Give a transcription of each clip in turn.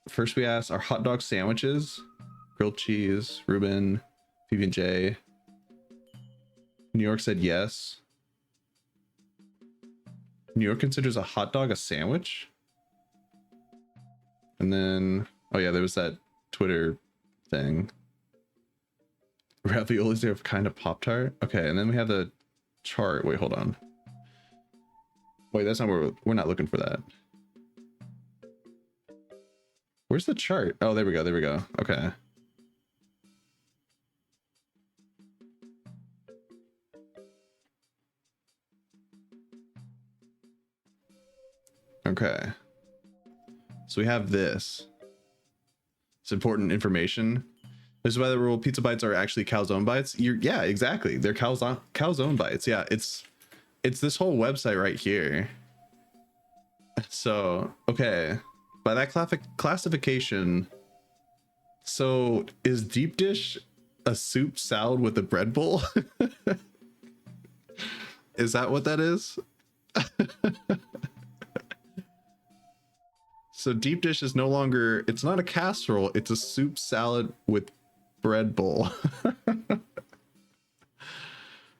First we asked, are hot dog sandwiches? Grilled cheese, Ruben, PB&J. New York said yes. New York considers a hot dog a sandwich? And then, oh yeah, there was that Twitter thing. Raviolis are kind of Pop-Tart. Okay, and then we have the chart. Wait, hold on. Wait, that's not where we're not looking for that. Where's the chart? Oh, there we go. There we go. Okay. Okay. So we have this. It's important information. This is why the rule pizza bites are actually calzone bites. Yeah, exactly. They're calzone bites. Yeah, it's this whole website right here. So, okay. By that classification, so is deep dish a soup salad with a bread bowl? Is that what that is? So deep dish is no longer, it's not a casserole, it's a soup salad with bread bowl.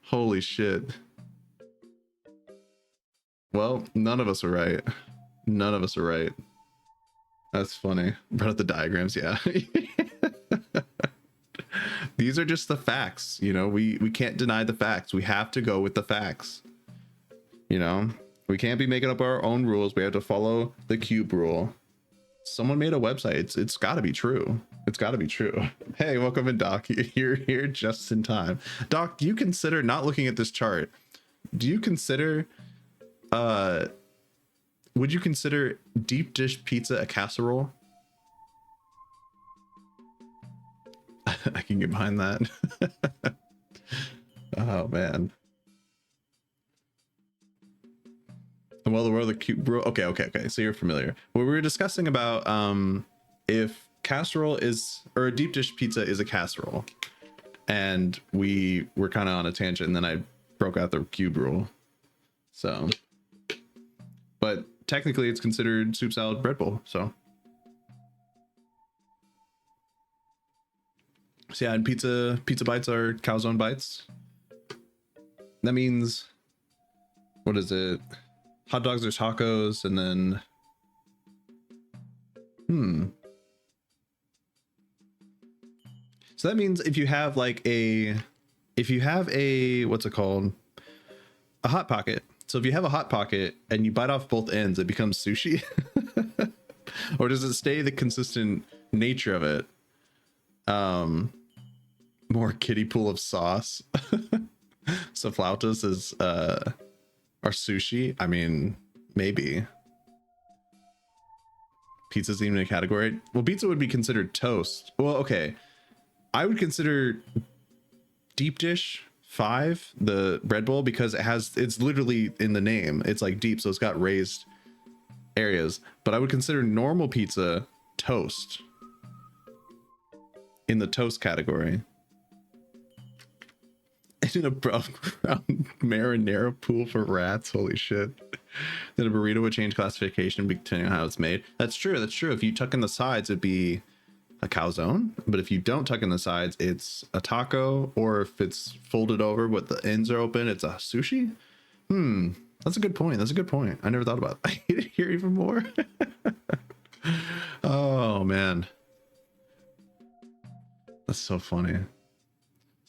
Holy shit. Well, none of us are right. None of us are right. That's funny. Brought up the diagrams, yeah. These are just the facts, you know. We can't deny the facts. We have to go with the facts. You know, we can't be making up our own rules. We have to follow the cube rule. Someone made a website. It's got to be true. It's got to be true. Hey, welcome in, Doc. You're here just in time. Doc, do you consider, not looking at this chart, do you consider would you consider deep dish pizza a casserole? I can get behind that. Oh man. Well, the world of cute bro. Okay. So you're familiar. Well, we were discussing about if casserole is, or a deep dish pizza is a casserole, and we were kind of on a tangent, and then I broke out the cube rule. So, but technically, it's considered soup salad bread bowl. So yeah, and pizza bites are calzone bites. That means, what is it? Hot dogs are tacos, and then so that means if you have like a what's it called, a hot pocket. So if you have a hot pocket and you bite off both ends, it becomes sushi. Or does it stay the consistent nature of it? More kiddie pool of sauce. So flautas is are sushi. I mean, maybe. Pizza's even a category. Well, pizza would be considered toast. Well, okay. I would consider deep dish 5 the bread bowl, because it's literally in the name. It's like deep, so it's got raised areas. But I would consider normal pizza toast, in the toast category. In a brown marinara pool for rats. Holy shit. Then a burrito would change classification depending on how it's made. That's true. If you tuck in the sides, it'd be a calzone, but if you don't tuck in the sides, it's a taco, or if it's folded over but the ends are open, it's a sushi. That's a good point. I never thought about it. I need to hear even more. Oh man, that's so funny.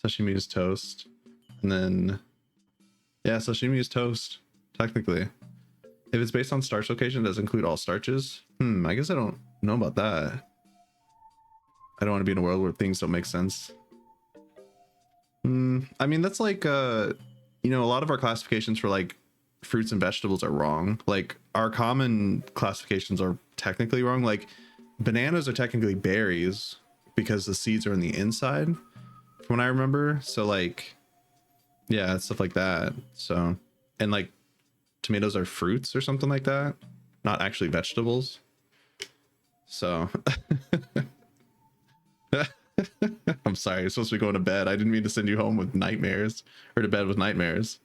Sashimi is toast, and then yeah, sashimi is toast technically. If it's based on starch location, it does include all starches. I guess I don't know about that. I don't want to be in a world where things don't make sense. I mean, that's like, you know, a lot of our classifications for like fruits and vegetables are wrong. Like our common classifications are technically wrong. Like bananas are technically berries because the seeds are in the inside, from what I remember. So like, yeah, stuff like that. So, and like tomatoes are fruits or something like that, not actually vegetables. So I'm sorry, you're supposed to be going to bed. I didn't mean to send you home with nightmares, or to bed with nightmares.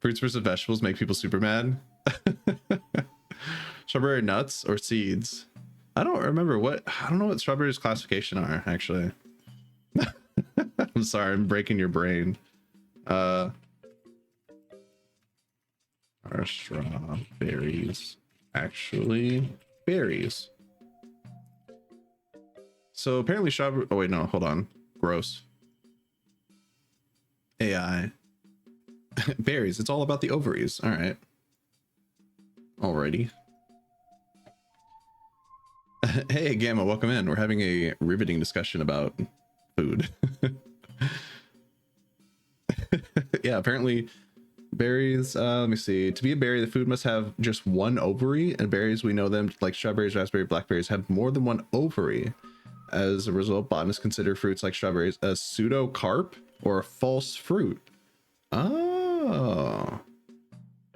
Fruits versus vegetables make people super mad. Strawberry nuts or seeds? I don't remember I don't know what strawberries classification are actually. I'm sorry, I'm breaking your brain. Are strawberries actually berries? So apparently strawberry, oh wait, no, hold on. Gross. AI. Berries, it's all about the ovaries. All right. Alrighty. Hey, Gamma, welcome in. We're having a riveting discussion about food. Yeah, apparently berries, let me see. To be a berry, the food must have just one ovary, and berries, we know them like strawberries, raspberry, blackberries, have more than one ovary. As a result, botanists consider fruits like strawberries a pseudocarp or a false fruit. Oh.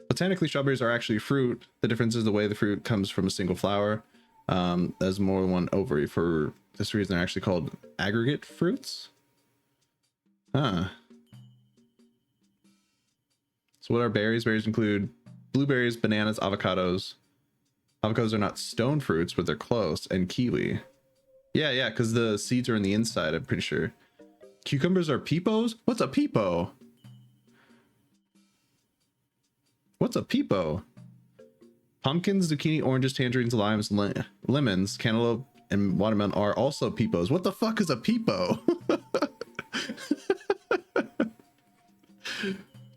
Botanically, strawberries are actually fruit. The difference is the way the fruit comes from a single flower. As more than one ovary. For this reason, they're actually called aggregate fruits. Huh. So what are berries? Berries include blueberries, bananas, avocados. Avocados are not stone fruits, but they're close. And kiwi. Yeah, because the seeds are in the inside, I'm pretty sure. Cucumbers are peepos? What's a peepo? What's a peepo? Pumpkins, zucchini, oranges, tangerines, limes, lemons, cantaloupe, and watermelon are also peepos. What the fuck is a peepo?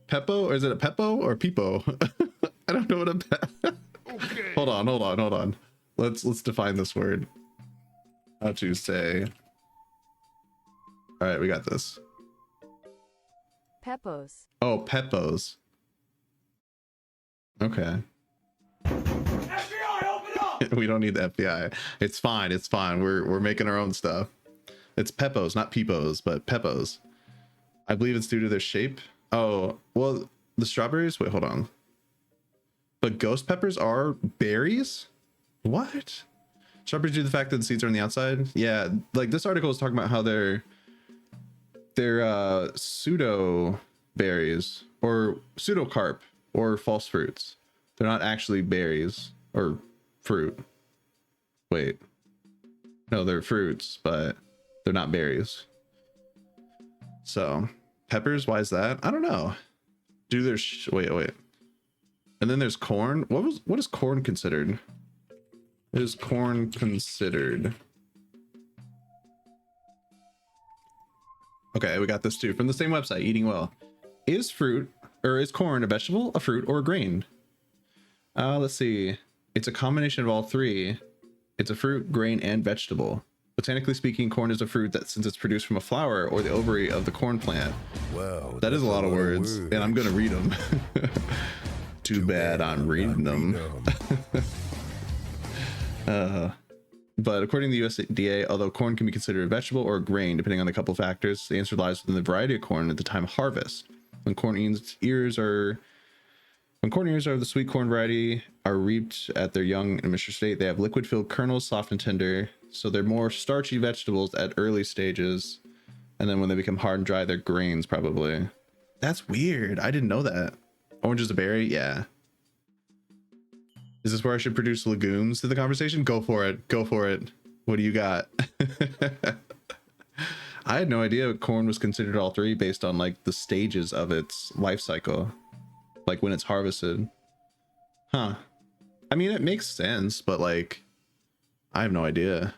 Peppo? Or is it a peppo or peepo? I don't know what a okay. Hold on. Let's define this word. How to say. All right, we got this. Peppos. Oh, peppos. Okay. FBI, open up! We don't need the FBI. It's fine. We're making our own stuff. It's peppos, not peepos, but peppos. I believe it's due to their shape. Oh, well, the strawberries. Wait, hold on. But ghost peppers are berries? What? Strawberries due to the fact that the seeds are on the outside? Yeah, like this article is talking about how they're pseudo berries or pseudocarp or false fruits. They're not actually berries or fruit. Wait. No, they're fruits, but they're not berries. So, peppers, why is that? I don't know. Do there's wait. And then there's corn. What is corn considered? Is corn considered? Okay, we got this too from the same website, Eating Well. Is corn a vegetable, a fruit, or a grain? Let's see. It's a combination of all three. It's a fruit, grain, and vegetable. Botanically speaking, corn is a fruit that, since it's produced from a flower or the ovary of the corn plant. Wow, that is a lot of words, and I'm gonna read them. Too bad I'm reading them. But according to the USDA, although corn can be considered a vegetable or a grain, depending on a couple factors, the answer lies within the variety of corn at the time of harvest. When corn ears of the sweet corn variety are reaped at their young and mature state, they have liquid-filled kernels, soft and tender, so they're more starchy vegetables at early stages. And then when they become hard and dry, they're grains, probably. That's weird. I didn't know that. Orange is a berry? Yeah. Is this where I should produce legumes to the conversation? Go for it. What do you got? I had no idea corn was considered all three based on like the stages of its life cycle. Like when it's harvested. Huh. I mean, it makes sense, but like, I have no idea.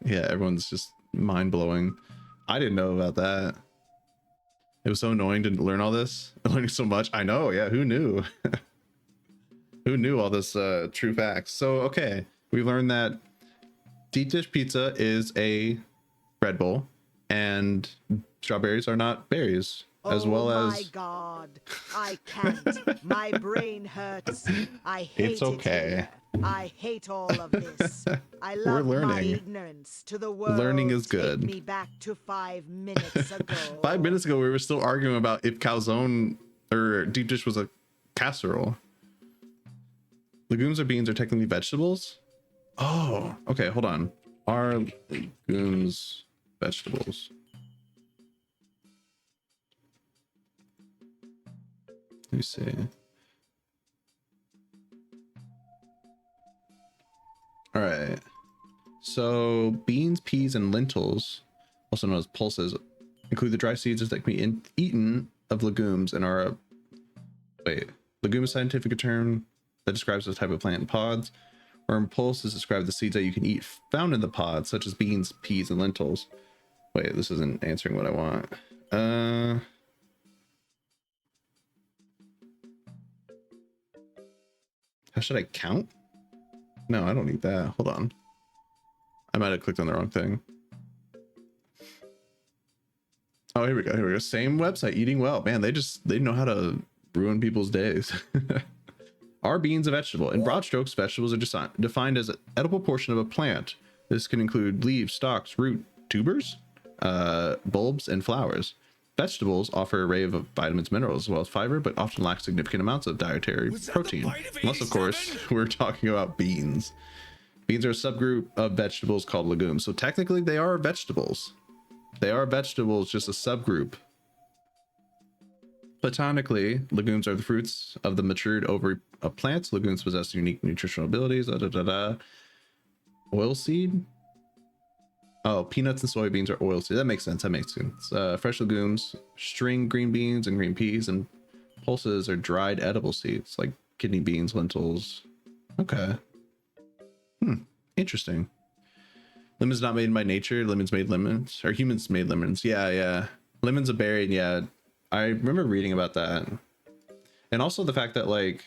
Yeah, everyone's just mind-blowing. I didn't know about that. It was so annoying to learn all this. I'm learning so much. I know, yeah, who knew? Who knew all this true facts? So, okay, we learned that deep dish pizza is a bread bowl, and strawberries are not berries, as well as... Oh my god, I can't. My brain hurts. I hate It's okay. it here. I hate all of this. I love We're my learning. ignorance to the world. Learning is good. Take me back to 5 minutes ago. 5 minutes ago, we were still arguing about if calzone or deep dish was a casserole. Legumes or beans are technically vegetables? Oh, okay, hold on. Are legumes vegetables? Let me see. All right. So beans, peas, and lentils, also known as pulses, include the dry seeds that can be eaten of legumes and are legume is a scientific term that describes the type of plant in pods, or pulses describe the seeds that you can eat found in the pods, such as beans, peas, and lentils. Wait, this isn't answering what I want. How should I count? No, I don't need that. Hold on. I might have clicked on the wrong thing. Oh, here we go. Here we go. Same website, Eating Well. Man, they know how to ruin people's days. Are beans a vegetable? In broad strokes, vegetables are defined as an edible portion of a plant. This can include leaves, stalks, root, tubers, bulbs, and flowers. Vegetables offer an array of vitamins, minerals, as well as fiber, but often lack significant amounts of dietary protein. Unless, of course, we're talking about beans. Beans are a subgroup of vegetables called legumes. So technically they are vegetables. They are vegetables, just a subgroup. Botanically, legumes are the fruits of the matured ovary of plants. Legumes possess unique nutritional abilities. Oilseed? Oh, peanuts and soybeans are oilseed. That makes sense. That makes sense. Fresh legumes, string green beans and green peas, and pulses are dried edible seeds like kidney beans, lentils. Okay. Interesting. Lemons not made by nature. Lemons made lemons, or humans made lemons. Yeah. Lemons a berry. Yeah, I remember reading about that. And also the fact that, like,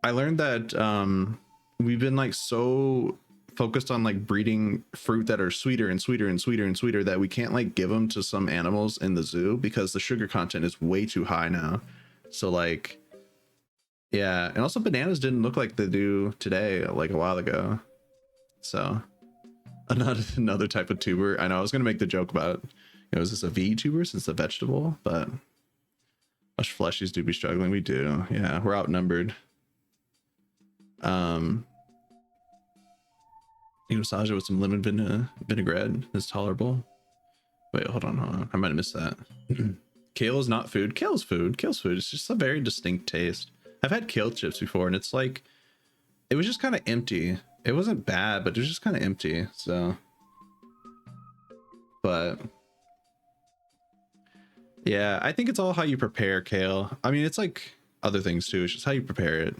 I learned that we've been like so focused on like breeding fruit that are sweeter and sweeter and sweeter and sweeter that we can't like give them to some animals in the zoo because the sugar content is way too high now. So like, yeah. And also bananas didn't look like they do today, like a while ago. So another type of tuber. I know I was gonna make the joke about, you know, is this a VTuber since it's a vegetable? But us fleshies do be struggling. We do. Yeah, we're outnumbered. You know, massage it with some lemon vinaigrette is tolerable. Wait, hold on. I might have missed that. Kale is not food. Kale's food. Kale's food. It's just a very distinct taste. I've had kale chips before, and it's like, it was just kind of empty. It wasn't bad, but it was just kind of empty. So, but yeah, I think it's all how you prepare kale. I mean, it's like other things too. It's just how you prepare it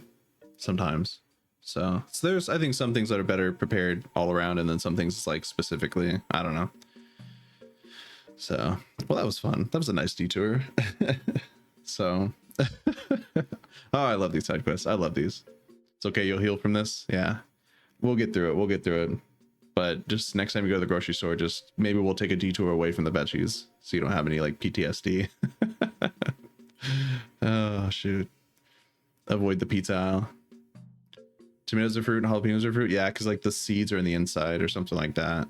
sometimes. So there's, I think, some things that are better prepared all around, and then some things like specifically, I don't know. So, well, that was fun. That was a nice detour. So, oh, I love these side quests. I love these. It's okay. You'll heal from this. Yeah, we'll get through it. We'll get through it. But just next time you go to the grocery store, just maybe we'll take a detour away from the veggies so you don't have any like PTSD. Oh, shoot. Avoid the pizza aisle. Tomatoes are fruit and jalapenos are fruit. Yeah, because like the seeds are in the inside or something like that.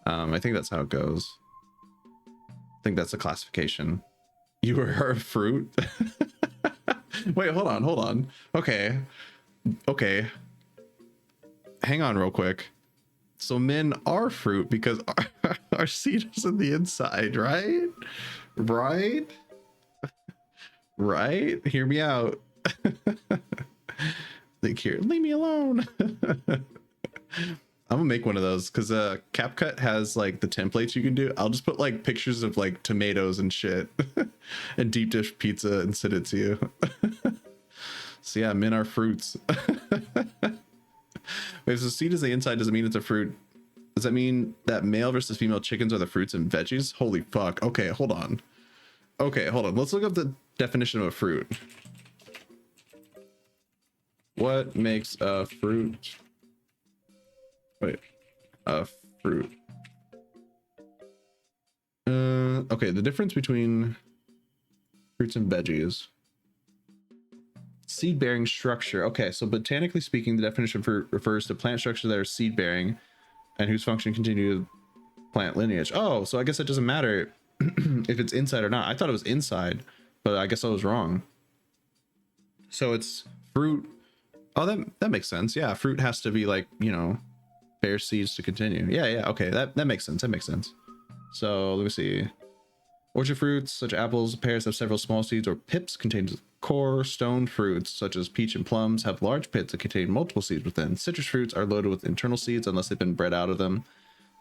I think that's how it goes. I think that's the classification. You are a fruit. Wait, hold on. Okay. Hang on real quick. So men are fruit because our seed is in the inside, right? Right? Hear me out. Like, here, leave me alone. I'm gonna make one of those because CapCut has like the templates you can do. I'll just put like pictures of like tomatoes and shit and deep dish pizza and send it to you. So yeah, men are fruits. Wait, so seed is the inside doesn't mean it's a fruit. Does that mean that male versus female chickens are the fruits and veggies? Holy fuck. Okay, hold on. Let's look up the definition of a fruit. What makes a fruit? Wait, a fruit. Okay, the difference between fruits and veggies. Seed-bearing structure. Okay, so botanically speaking, the definition of fruit refers to plant structure that are seed-bearing and whose function continue plant lineage. Oh, so I guess it doesn't matter if it's inside or not. I thought it was inside, but I guess I was wrong. So it's fruit. Oh, that makes sense. Yeah, fruit has to be like, you know, bear seeds to continue. Yeah. Okay, that makes sense. So let me see. Orchard fruits such as apples, pears have several small seeds or pips contains core stone fruits, such as peach and plums, have large pits that contain multiple seeds within. Citrus fruits are loaded with internal seeds unless they've been bred out of them,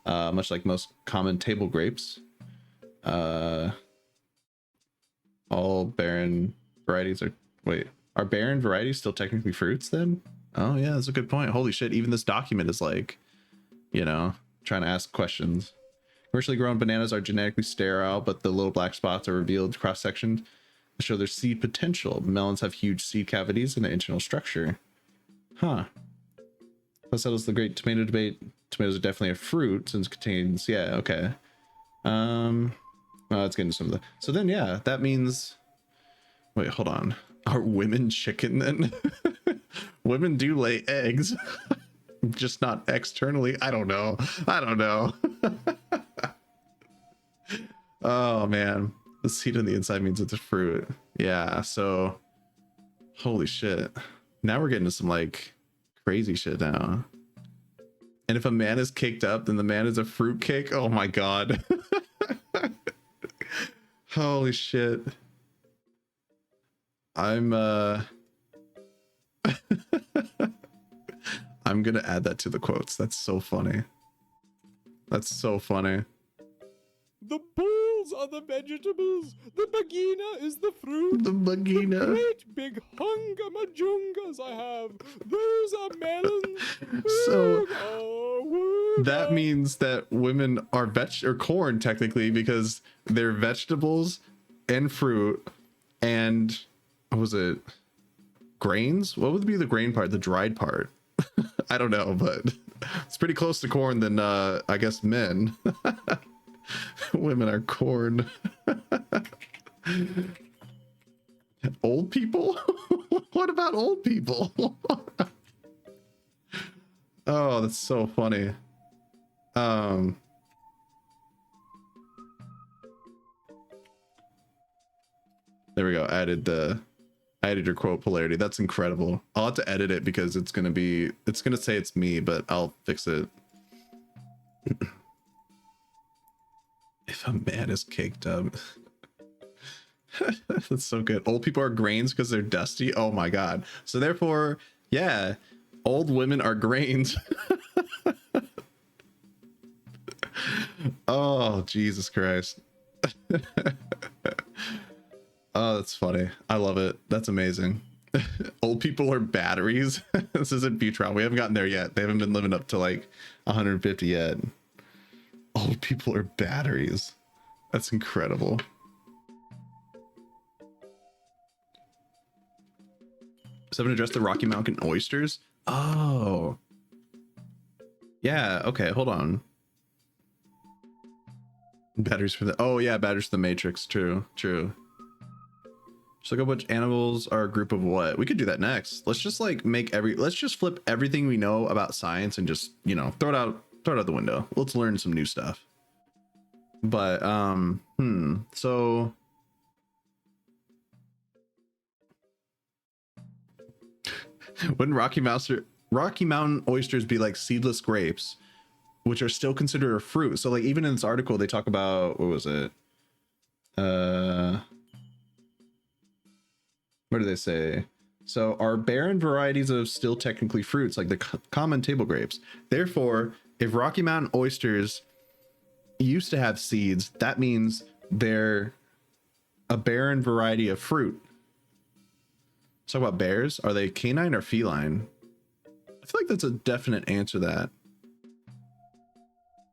much like most common table grapes. All barren varieties are... Wait, are barren varieties still technically fruits then? Oh yeah, that's a good point. Holy shit, even this document is like, you know, trying to ask questions. Commercially grown bananas are genetically sterile, but the little black spots are revealed cross-sectioned to show their seed potential. Melons have huge seed cavities in the internal structure. Huh. That settles the great tomato debate. Tomatoes are definitely a fruit since it contains... Yeah, okay. Well, let's get into some of the... So then, yeah, that means... Wait, hold on. Are women chicken then? Women do lay eggs. Just not externally. I don't know. Oh, man. The seed on the inside means it's a fruit. Yeah, so... Holy shit. Now we're getting to some, like, crazy shit now. And if a man is caked up, then the man is a fruit cake? Oh my god. Holy shit. I'm I'm gonna add that to the quotes. That's so funny. That's so funny. The bulls are the vegetables. The bagina is the fruit. The bagina. The great big hunga majungas I have. Those are melons. So Oh, that means that women are or corn technically, because they're vegetables and fruit and what was it? Grains? What would be the grain part? The dried part? I don't know, but it's pretty close to corn than I guess men. Women are corn. Old people? What about old people? Oh, that's so funny. There we go. Added your quote polarity. That's incredible. I'll have to edit it because it's gonna say it's me, but I'll fix it. If a man is caked up. That's so good. Old people are grains because they're dusty. Oh my god. So therefore, yeah, old women are grains. Oh, Jesus Christ. Oh, that's funny. I love it. That's amazing. Old people are batteries. This isn't Futron. We haven't gotten there yet. They haven't been living up to like 150 yet. Old people are batteries. That's incredible. So I'm gonna address the Rocky Mountain oysters. Oh. Yeah, okay, hold on. Batteries for the... Oh yeah, batteries for the Matrix. True. Just look up which animals are a group of what. We could do that next. Let's just like let's just flip everything we know about science and just, you know, throw it out the window. Let's learn some new stuff. But so wouldn't Rocky Mountain oysters be like seedless grapes, which are still considered a fruit? So like even in this article they talk about, what was it? What do they say? So are barren varieties of still technically fruits like the common table grapes. Therefore, if Rocky Mountain oysters used to have seeds, that means they're a barren variety of fruit. Let's talk about bears. Are they canine or feline? I feel like that's a definite answer to that.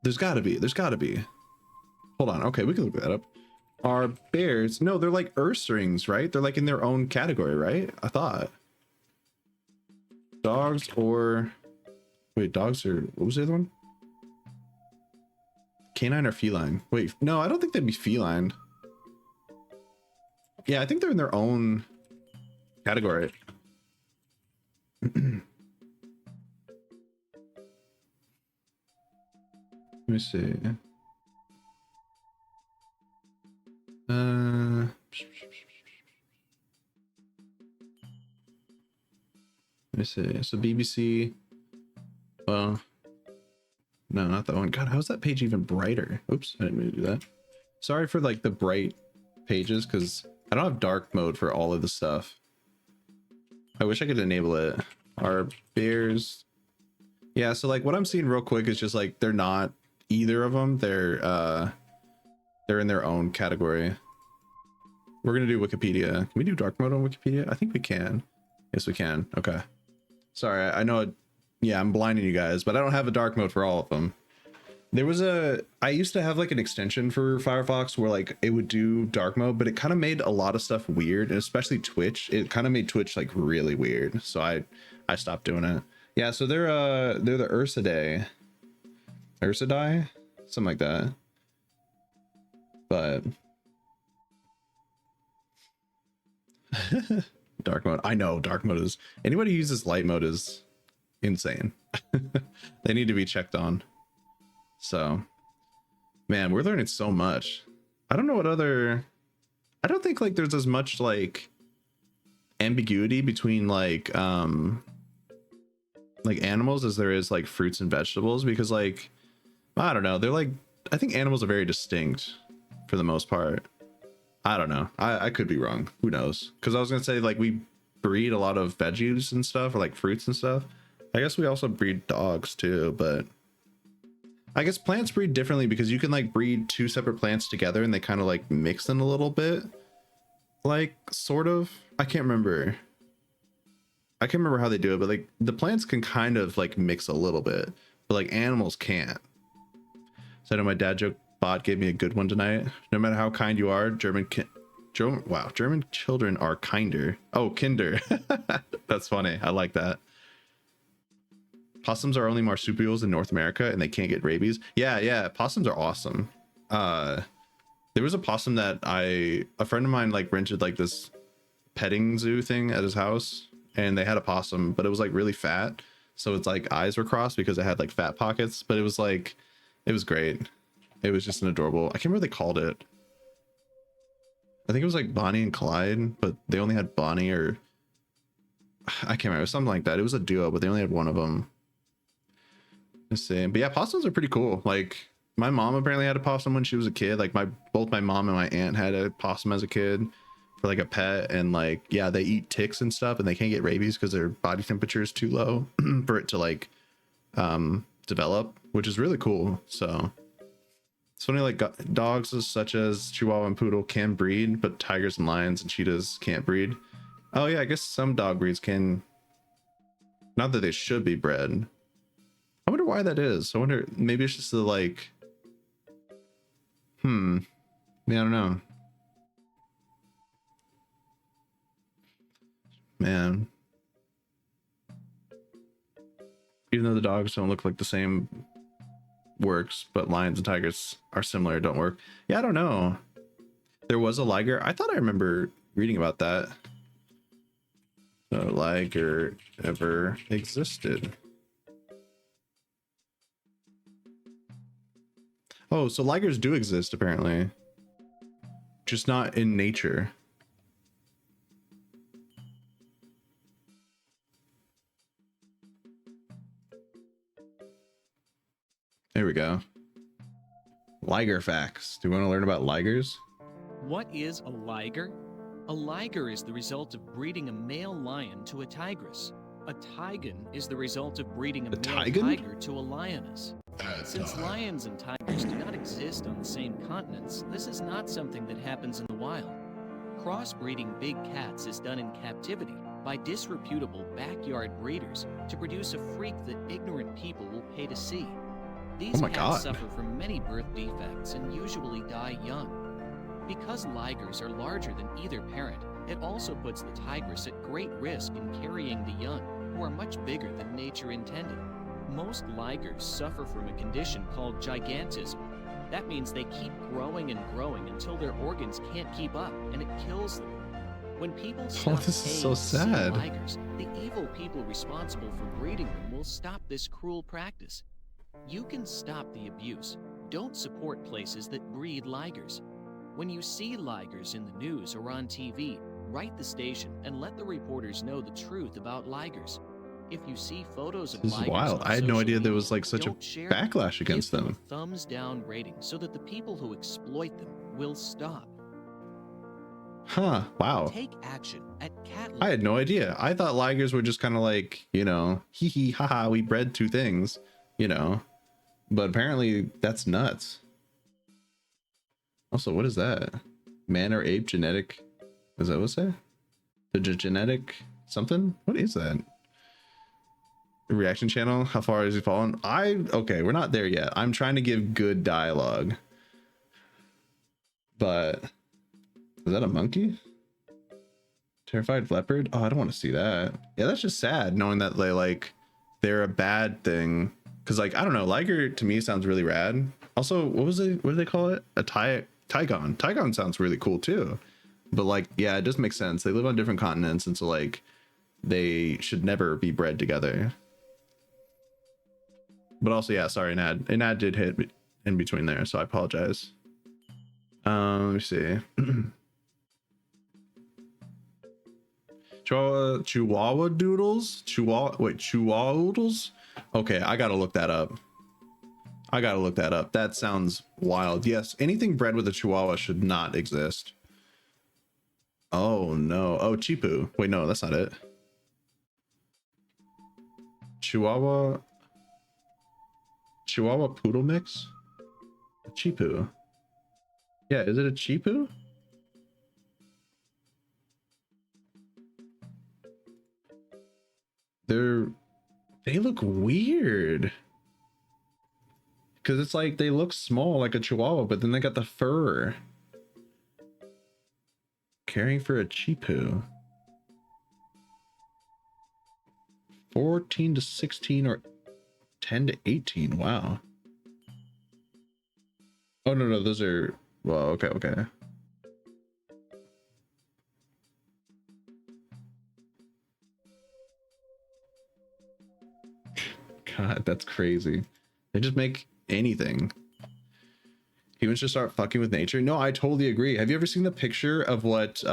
There's gotta be. Hold on. Okay, we can look that up. Are bears... No, they're like ursulines, right? They're like in their own category, right? I thought. Dogs or... Wait, dogs are... What was the other one? Canine or feline? Wait, no, I don't think they'd be feline. Yeah, I think they're in their own category. Let me see. Let me see. So BBC. Well, no, not that one. God, how's that page even brighter? Oops, I didn't mean to do that. Sorry for like the bright pages, because I don't have dark mode for all of the stuff. I wish I could enable it. Are bears? Yeah, so like what I'm seeing real quick is just like they're not either of them. They're in their own category. We're gonna do Wikipedia. Can we do dark mode on Wikipedia? I think we can. Yes, we can. Okay. Sorry, I know. Yeah, I'm blinding you guys, but I don't have a dark mode for all of them. There was I used to have like an extension for Firefox where like it would do dark mode, but it kind of made a lot of stuff weird, and especially Twitch. It kind of made Twitch like really weird, so I stopped doing it. Yeah, so they're the Ursidae, something like that. But dark mode, I know dark mode is, anybody who uses light mode is insane. They need to be checked on. So man, we're learning so much. I don't know what other, I don't think like there's as much like ambiguity between like animals as there is like fruits and vegetables, because like I don't know, they're like, I think animals are very distinct for the most part. I don't know, I could be wrong, who knows, because I was gonna say like we breed a lot of veggies and stuff, or like fruits and stuff. I guess we also breed dogs too, but I guess plants breed differently because you can like breed two separate plants together and they kind of like mix in a little bit, like sort of. I can't remember how they do it, but like the plants can kind of like mix a little bit, but like animals can't. So I know my dad joke bot gave me a good one tonight. No matter how kind you are, German children are kinder. Oh, kinder. That's funny. I like that. Possums are only marsupials in North America and they can't get rabies. Yeah, possums are awesome. There was a possum that a friend of mine like rented like this petting zoo thing at his house, and they had a possum, but it was like really fat, so its like eyes were crossed because it had like fat pockets, but it was like, it was great. It was just an adorable, I can't remember what they called it. I think it was like Bonnie and Clyde, but they only had Bonnie, or I can't remember, something like that. It was a duo, but they only had one of them. Let's see. But yeah, possums are pretty cool. Like my mom apparently had a possum when she was a kid. Like both my mom and my aunt had a possum as a kid for like a pet, and like yeah, they eat ticks and stuff, and they can't get rabies because their body temperature is too low for it to like develop, which is really cool. So it's funny, like dogs such as Chihuahua and Poodle can breed, but tigers and lions and cheetahs can't breed. Oh yeah, I guess some dog breeds can, not that they should be bred. I wonder why that is. I wonder, maybe it's just the like, yeah, I don't know. Man. Even though the dogs don't look like the same, works, but lions and tigers are similar, don't work. Yeah, I don't know. There was a liger. I thought I remember reading about that. No liger ever existed. Oh, so ligers do exist apparently, just not in nature. There we go. Liger facts. Do you want to learn about ligers? What is a liger? A liger is the result of breeding a male lion to a tigress. A tigon is the result of breeding a male tiger to a lioness. Since lions and tigers do not exist on the same continents, this is not something that happens in the wild. Crossbreeding big cats is done in captivity by disreputable backyard breeders to produce a freak that ignorant people will pay to see. These cats suffer from many birth defects and usually die young. Because ligers are larger than either parent, it also puts the tigress at great risk in carrying the young, who are much bigger than nature intended. Most ligers suffer from a condition called gigantism. That means they keep growing and growing until their organs can't keep up, and it kills them. When people stop this is so sad. Ligers, the evil people responsible for breeding them will stop this cruel practice. You can stop the abuse. Don't support places that breed ligers. When you see ligers in the news or on TV, write the station and let the reporters know the truth about ligers. If you see photos of ligers, this is wild. I had no idea there was like such a backlash against them. A thumbs down rating so that the people who exploit them will stop. Huh. Wow. Take action at cat. I had no idea. I thought ligers were just kind of like, you know, hee hee haha, we bred two things, you know. But apparently that's nuts. Also, what is that? Man or ape genetic? Is that what it say? The genetic something? What is that? Reaction channel? How far has he fallen? Okay, we're not there yet. I'm trying to give good dialogue. But is that a monkey? Terrified leopard? Oh, I don't want to see that. Yeah, that's just sad knowing that they're a bad thing. Cause like, I don't know, liger to me sounds really rad. Also, what do they call it? A Tigon. Tigon sounds really cool too. But like, yeah, it does make sense. They live on different continents, and so like they should never be bred together. But also, yeah, sorry, an ad did hit in between there, so I apologize. Let me see. Chihuahua doodles? Chihuahua doodles? Okay, I gotta look that up. That sounds wild. Yes, anything bred with a Chihuahua should not exist. Oh no. Oh, Chipu. Wait, no, that's not it. Chihuahua poodle mix? A Chipu. Yeah, is it a Chipu? They look weird. Cause it's like they look small like a Chihuahua, but then they got the fur. Caring for a Chipu. 14 to 16 or 10 to 18. Wow. Oh no, those are, well, okay. God, that's crazy. They just make anything. Humans should start fucking with nature. No, I totally agree. Have you ever seen the picture of what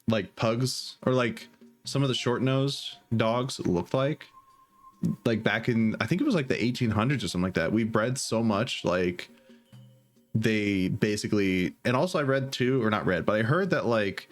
like pugs or like some of the short-nosed dogs looked like back in, I think it was like the 1800s or something like that? We bred so much, like they basically, and also I read too, or not read, but I heard that like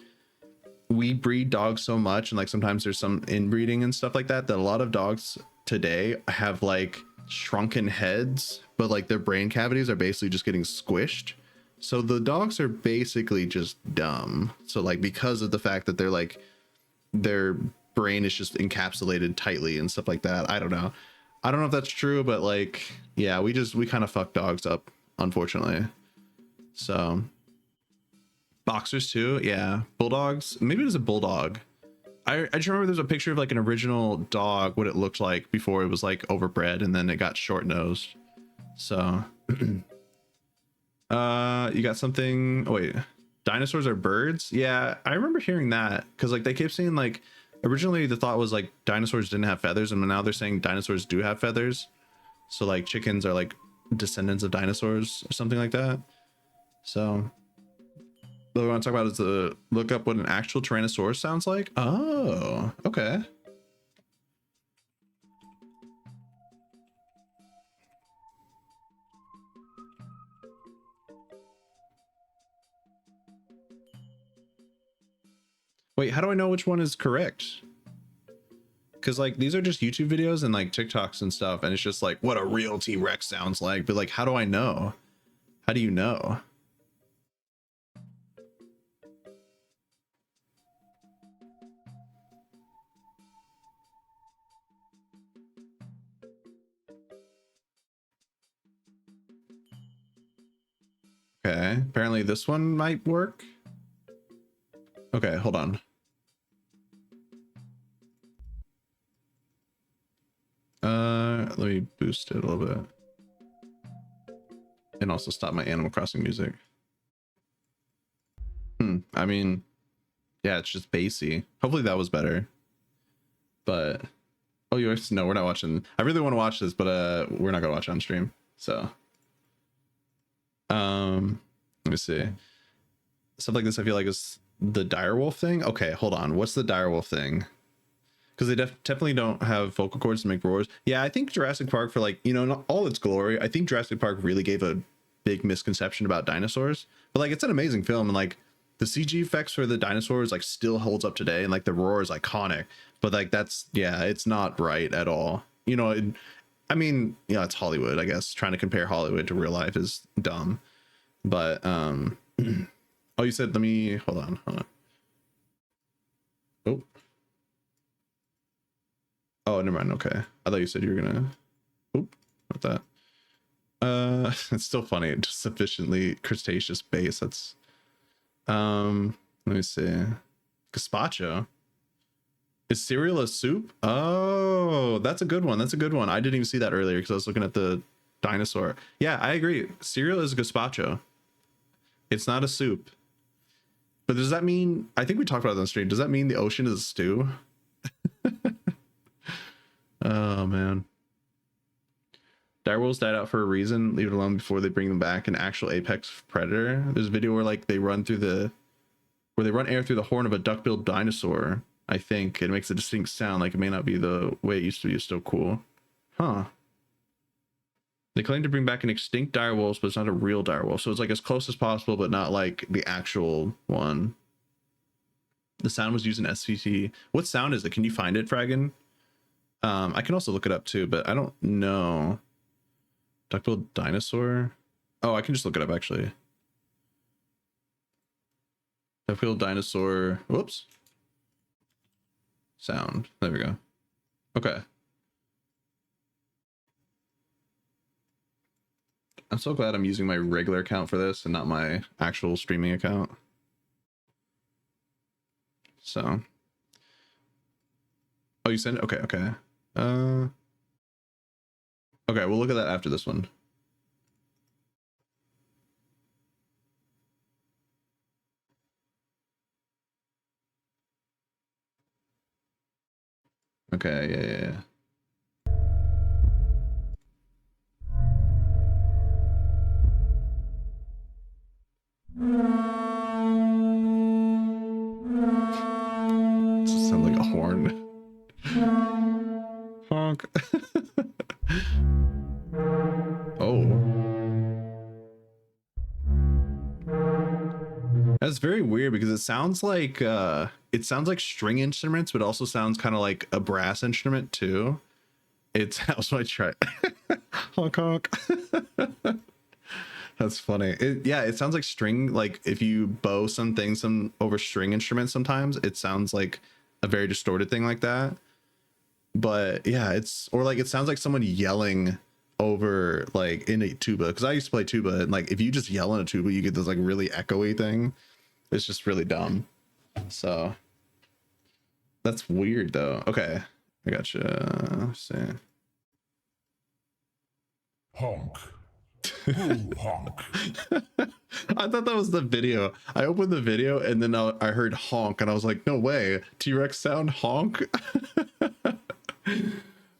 we breed dogs so much, and like sometimes there's some inbreeding and stuff like that, that a lot of dogs today have like shrunken heads, but like their brain cavities are basically just getting squished. So the dogs are basically just dumb. So like, because of the fact that they're like, their brain is just encapsulated tightly and stuff like that. I don't know if that's true, but like, yeah, we kind of fuck dogs up, unfortunately. So boxers too. Yeah. Bulldogs. Maybe it was a bulldog. I just remember there's a picture of like an original dog, what it looked like before it was like overbred and then it got short nosed. So you got something. Oh wait, dinosaurs are birds? Yeah, I remember hearing that, because like they kept saying like originally the thought was like dinosaurs didn't have feathers, and now they're saying dinosaurs do have feathers. So like chickens are like descendants of dinosaurs or something like that. So what we want to talk about is the look up what an actual Tyrannosaurus sounds like. Oh, okay. Wait, how do I know which one is correct? Because like these are just YouTube videos and like TikToks and stuff, and it's just like what a real T-Rex sounds like. But like, how do I know? How do you know? Okay, apparently this one might work. Okay, hold on. Let me boost it a little bit. And also stop my Animal Crossing music. I mean, yeah, it's just bassy. Hopefully that was better. But oh, no, we're not watching. I really want to watch this, but we're not gonna watch it on stream. So let me see. Stuff like this I feel like is the direwolf thing. Okay, hold on. What's the direwolf thing? Because they definitely don't have vocal cords to make roars. Yeah, I think Jurassic Park, for like, you know, not all its glory, I think Jurassic Park really gave a big misconception about dinosaurs. But like, it's an amazing film, and like the CG effects for the dinosaurs like still holds up today, and like the roar is iconic, but like that's, yeah, it's not right at all. You know, I mean, yeah, it's Hollywood, I guess. Trying to compare Hollywood to real life is dumb. But oh, you said, let me hold on. Oh, never mind. Okay, I thought you said you were gonna. Oop, not that. It's still funny. Just sufficiently Cretaceous base. That's let me see. Gazpacho. Is cereal a soup? Oh, that's a good one. That's a good one. I didn't even see that earlier because I was looking at the dinosaur. Yeah, I agree. Cereal is gazpacho. It's not a soup. But does that mean, I think we talked about it on stream, does that mean the ocean is a stew? Oh man. Direwolves died out for a reason. Leave it alone before they bring them back. An actual apex predator. There's a video where like they run air through the horn of a duck-billed dinosaur. I think it makes a distinct sound. Like it may not be the way it used to be. It's still cool. Huh. They claim to bring back an extinct direwolf, but it's not a real direwolf. So it's like as close as possible, but not like the actual one. The sound was used in SVT. What sound is it? Can you find it, Fraggin? I can also look it up too, but I don't know. Duck-billed dinosaur. Oh, I can just look it up actually. Duck-billed dinosaur. Whoops. Sound. There we go. Okay. I'm so glad I'm using my regular account for this and not my actual streaming account. So. Oh, you sent it? Okay, okay. Okay, we'll look at that after this one. Okay, yeah. Does it sound like a horn? Honk. Oh. That's very weird because it sounds like string instruments, but also sounds kind of like a brass instrument too. It's also I try. Honk honk. That's funny. It sounds like string, like if you bow some over string instruments sometimes, it sounds like a very distorted thing like that. But yeah, it sounds like someone yelling over like in a tuba, because I used to play tuba, and like if you just yell in a tuba, you get this like really echoey thing. It's just really dumb. So that's weird though. Okay, I gotcha. Let's see. Honk. Ooh, honk. I thought that was the video. I opened the video and then I heard honk and I was like, no way. T-Rex sound honk.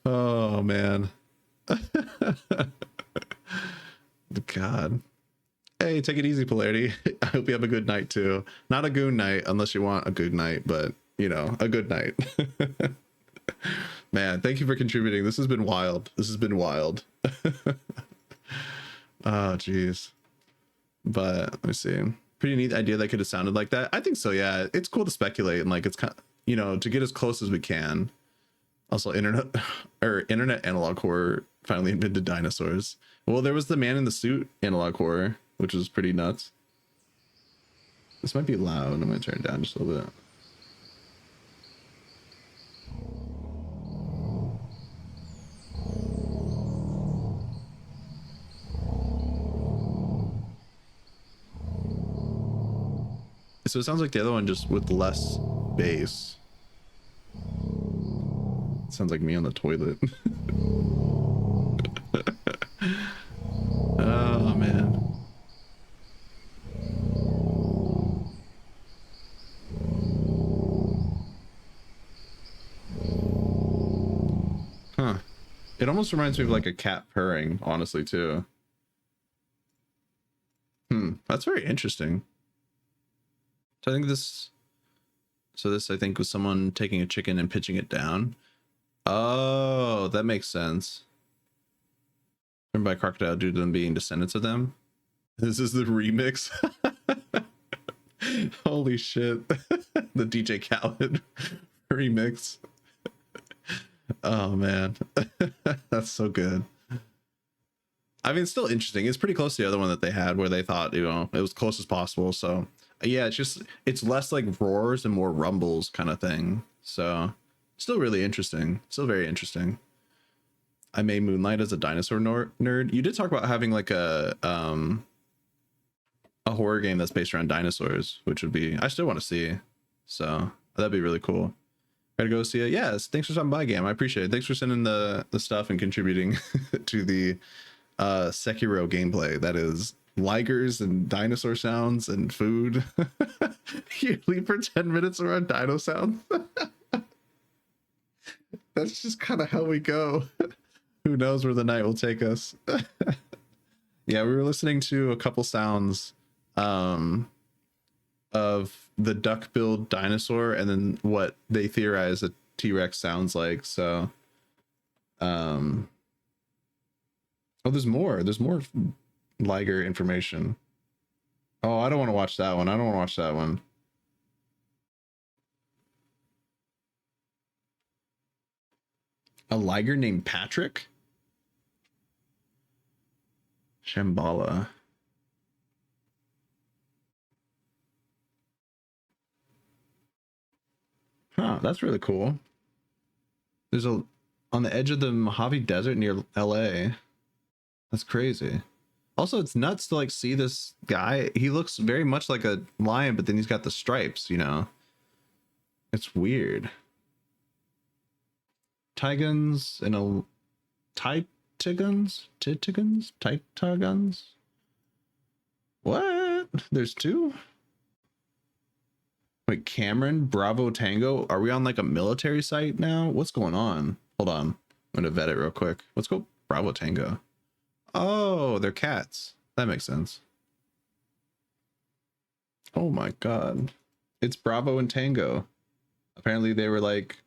Oh man. God. Hey, take it easy, Polarity. I hope you have a good night too. Not a goon night unless you want a good night, but you know, a good night. Man, thank you for contributing. This has been wild. Oh geez. But let me see. Pretty neat idea that could have sounded like that. I think so, yeah. It's cool to speculate and like it's kind of, you know, to get as close as we can. Also internet analog horror finally invented dinosaurs. Well, there was the man in the suit analog horror, which was pretty nuts. This might be loud. I'm gonna turn it down just a little bit. So it sounds like the other one, just with less bass. Sounds like me on the toilet. Oh man. Huh. It almost reminds me of like a cat purring, honestly, too. That's very interesting. So I think this I think was someone taking a chicken and pitching it down. Oh, that makes sense. Turned by crocodile due to them being descendants of them. This is the remix. Holy shit. The DJ Khaled remix. Oh man. That's so good. I mean, it's still interesting. It's pretty close to the other one that they had where they thought, you know, it was close as possible. So yeah, it's less like roars and more rumbles kind of thing. So still really interesting. Still very interesting. I may moonlight as a dinosaur nerd. You did talk about having like a horror game that's based around dinosaurs, which would be, I still want to see. So that'd be really cool. Gotta go see it. Yes, thanks for stopping by, Gam. I appreciate it. Thanks for sending the stuff and contributing to the Sekiro gameplay. That is ligers and dinosaur sounds and food. You leave for 10 minutes around dino sounds. That's just kind of how we go. Who knows where the night will take us. Yeah, we were listening to a couple sounds of the duck-billed dinosaur and then what they theorize a T-Rex sounds like. So oh, there's more liger information. Oh, I don't want to watch that one. I don't want to watch that one. A liger named Patrick? Shambhala. Huh, that's really cool. There's on the edge of the Mojave Desert near LA. That's crazy. Also, it's nuts to like see this guy. He looks very much like a lion, but then he's got the stripes, you know. It's weird. Tigons and a Titagons? What? There's two? Wait, Cameron, Bravo Tango? Are we on like a military site now? What's going on? Hold on. I'm gonna vet it real quick. Let's go Bravo Tango. Oh, they're cats. That makes sense. Oh my god. It's Bravo and Tango. Apparently they were like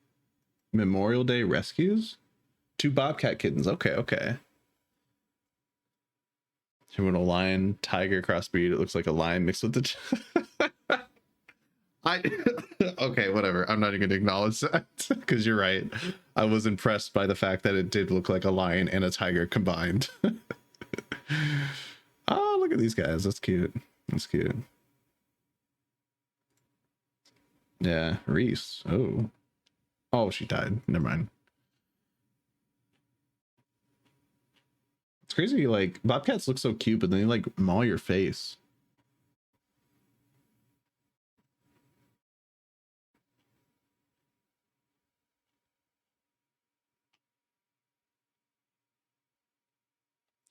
Memorial Day rescues? 2 bobcat kittens. Okay. Human a lion tiger crossbreed. It looks like a lion mixed with the okay, whatever. I'm not even gonna acknowledge that because you're right. I was impressed by the fact that it did look like a lion and a tiger combined. Oh, look at these guys. That's cute. That's cute. Yeah, Reese. Oh, she died. Never mind. It's crazy. Like bobcats look so cute, but then they like maul your face.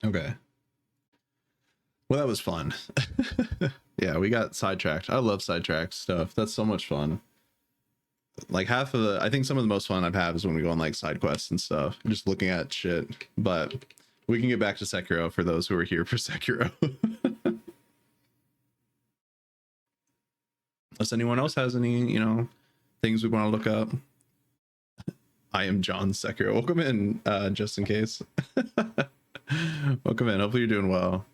Okay. Well, that was fun. Yeah, we got sidetracked. I love sidetrack stuff. That's so much fun. Like half of I think some of the most fun I've had is when we go on like side quests and stuff, just looking at shit. But we can get back to Sekiro for those who are here for Sekiro. Unless anyone else has any, you know, things we want to look up. I am John Sekiro. Welcome in, just in case. Welcome in. Hopefully you're doing well.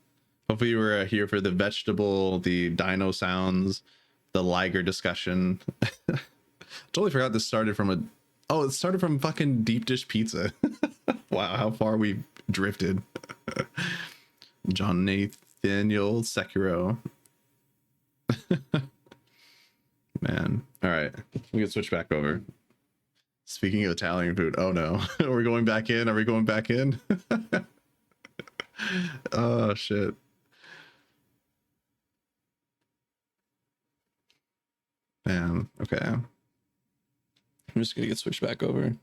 Hopefully you were here for the vegetable, the dino sounds, the liger discussion. Totally forgot this started from it started from fucking deep dish pizza. Wow, how far we drifted. John Nathaniel Sekiro. Man. All right, we can switch back over. Speaking of Italian food, oh no. Are we going back in? Are we going back in? Oh shit. Man, okay. I'm just gonna get switched back over.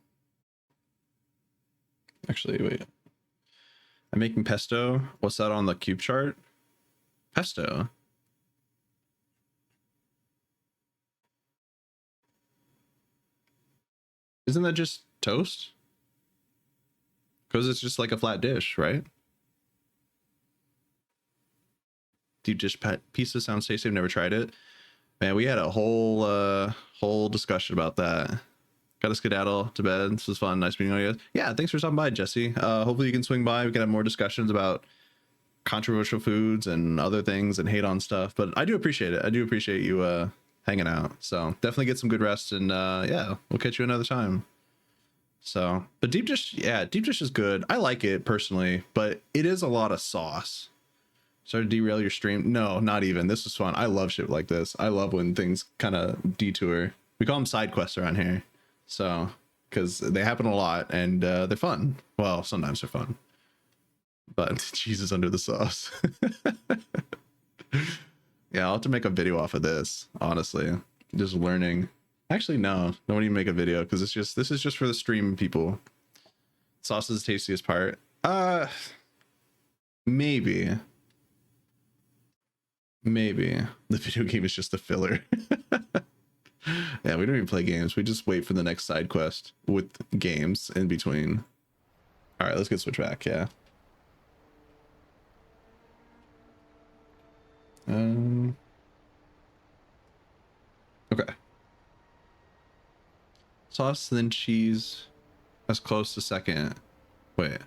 Actually, wait. I'm making pesto. What's that on the cube chart? Pesto. Isn't that just toast? Because it's just like a flat dish, right? Deep dish pizza sounds tasty. I've never tried it. Man, we had a whole discussion about that. Got to skedaddle to bed. This was fun. Nice meeting all you guys. Yeah, thanks for stopping by, Jesse. Hopefully you can swing by. We can have more discussions about controversial foods and other things and hate on stuff, but I do appreciate it. I do appreciate you hanging out. So definitely get some good rest, and yeah, we'll catch you another time. So, but deep dish, yeah, deep dish is good. I like it personally, but it is a lot of sauce. Sorry to derail your stream. No, not even. This is fun. I love shit like this. I love when things kind of detour. We call them side quests around here. So, because they happen a lot and they're fun. Well, sometimes they're fun. But Jesus under the sauce. Yeah, I'll have to make a video off of this, honestly. Just learning. Actually, no, don't even make a video because this is just for the stream people. Sauce is the tastiest part. Maybe. The video game is just a filler. Yeah, we don't even play games. We just wait for the next side quest with games in between. All right, let's get switch back. Yeah. Okay. Sauce, then cheese. That's close to second. Wait.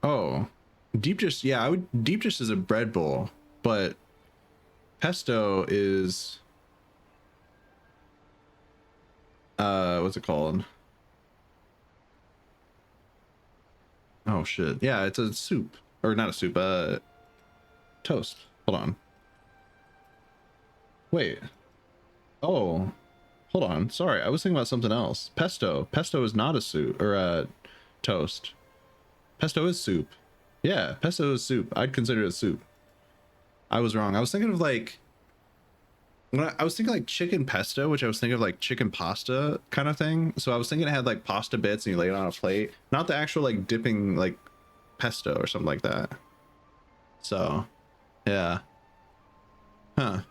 Oh, deep dish. Yeah, deep dish is a bread bowl, but pesto is what's it called? Oh shit. Yeah, it's a soup. Or not a soup, toast. Hold on. Wait. Oh. Hold on. Sorry, I was thinking about something else. Pesto. Pesto is not a soup or a toast. Pesto is soup. Yeah, pesto is soup. I'd consider it soup. I was wrong. I was thinking of like I was thinking like chicken pesto, which I was thinking of like chicken pasta kind of thing. So I was thinking it had like pasta bits and you lay it on a plate, not the actual like dipping like pesto or something like that. So, yeah. Huh.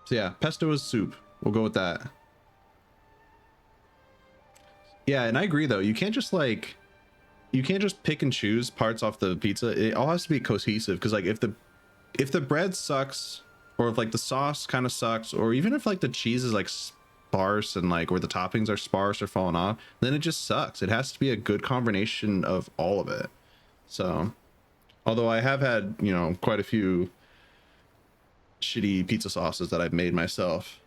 So yeah, pesto is soup. We'll go with that. Yeah, and I agree though. You can't just pick and choose parts off the pizza. It all has to be cohesive because like if the bread sucks, or if like the sauce kind of sucks, or even if like the cheese is like sparse and like or the toppings are sparse or falling off, then it just sucks. It has to be a good combination of all of it. So, although I have had, you know, quite a few shitty pizza sauces that I've made myself.